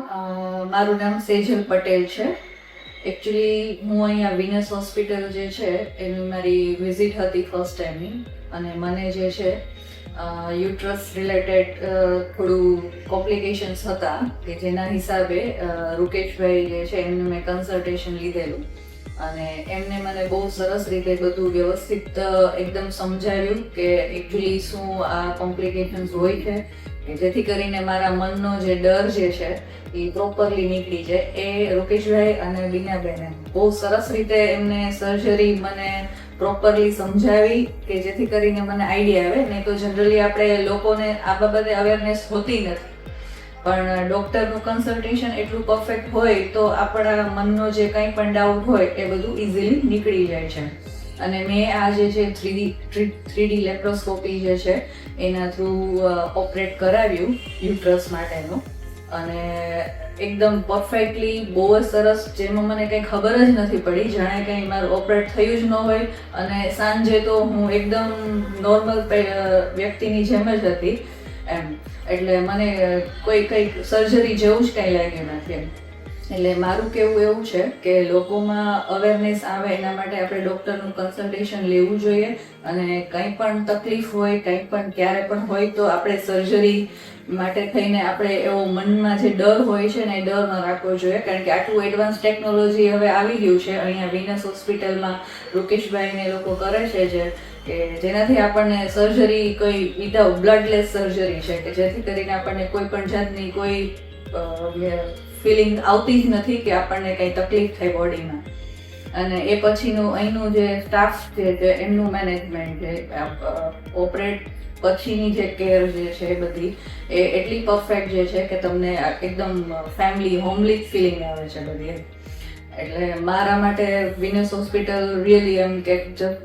મારું નામ સેજલ પટેલ છે. એકચ્યુઅલી હું અહીંયા વિનસ હોસ્પિટલ જે છે એની મારી વિઝિટ હતી ફર્સ્ટ ટાઈમની, અને મને જે છે યુટ્રસ રિલેટેડ થોડું કોમ્પ્લિકેશન્સ હતા કે જેના હિસાબે રૂકેશભાઈ જે છે એમને મેં કન્સલ્ટેશન લીધેલું, અને એમને મને બહુ સરસ રીતે બધું વ્યવસ્થિત એકદમ સમજાવ્યું કે એકચ્યુઅલી શું આ કોમ્પ્લિકેશન્સ હોય છે, કે જેથી કરીને મારા મનનો જે ડર જે છે એ પ્રોપરલી નીકળી જાય. એ રૂકેશભાઈ અને બીનાબેને બહુ સરસ રીતે એમને સર્જરી મને પ્રોપરલી સમજાવી કે જેથી કરીને મને આઈડિયા આવે. નહીં તો જનરલી આપણે લોકોને આ બાબતે અવેરનેસ હોતી નથી, પણ ડૉક્ટરનું કન્સલ્ટેશન એટલું પરફેક્ટ હોય તો આપણા મનનો જે કંઈ પણ ડાઉટ હોય એ બધું ઇઝીલી નીકળી જાય છે. અને મેં આ જે છે થ્રીડી લેપ્રોસ્કોપી જે છે એના થ્રુ ઓપરેટ કરાવ્યું યુટ્રસ માટેનું, અને એકદમ પરફેક્ટલી બહુ જ સરસ, જેમાં મને કંઈ ખબર જ નથી પડી, જાણે કંઈ મારું ઓપરેટ થયું જ ન હોય. અને સાંજે તો હું એકદમ નોર્મલ વ્યક્તિની જેમ જ હતી એમ, એટલે મને કંઈક સર્જરી જેવું જ કંઈ લાગ્યું નથી એમ. એટલે મારું કહેવું એવું છે કે લોકોમાં અવેરનેસ આવે એના માટે આપણે ડૉક્ટરનું કન્સલ્ટેશન લેવું જોઈએ, અને કંઈ પણ તકલીફ હોય, કંઈ પણ ક્યારે પણ હોય તો આપણે સર્જરી માટે થઈને આપણે એવો મનમાં જે ડર હોય છે ને એ ડર ન રાખવો જોઈએ, કારણ કે આટલું એડવાન્સ ટેકનોલોજી હવે આવી ગયું છે અહીંયા વિનસ હોસ્પિટલમાં. રૂકેશભાઈને લોકો કરે છે જે કે જેનાથી આપણને સર્જરી કોઈ વિધાઉટ બ્લડલેસ સર્જરી છે, કે જેથી કરીને આપણને કોઈ પણ જાતની કોઈ ફિલિંગ આવતી જ નથી કે આપણને કંઈ તકલીફ થાય બોડીમાં. અને એ પછીનું અહીંનું જે સ્ટાફ છે એમનું મેનેજમેન્ટ છે, ઓપરેટ પછીની જે કેર જે છે એ બધી એ એટલી પરફેક્ટ જે છે કે તમને એકદમ ફેમિલી હોમલી ફિલિંગ આવે છે બધી. એટલે મારા માટે વિનસ હોસ્પિટલ રિયલી એમ કે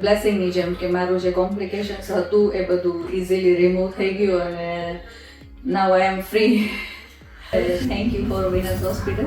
બ્લેસિંગની જેમ કે મારું જે કોમ્પ્લિકેશન્સ હતું એ બધું ઇઝીલી રિમૂવ થઈ ગયું, અને નાઉ આઈ એમ free. Thank you for Venus Hospital.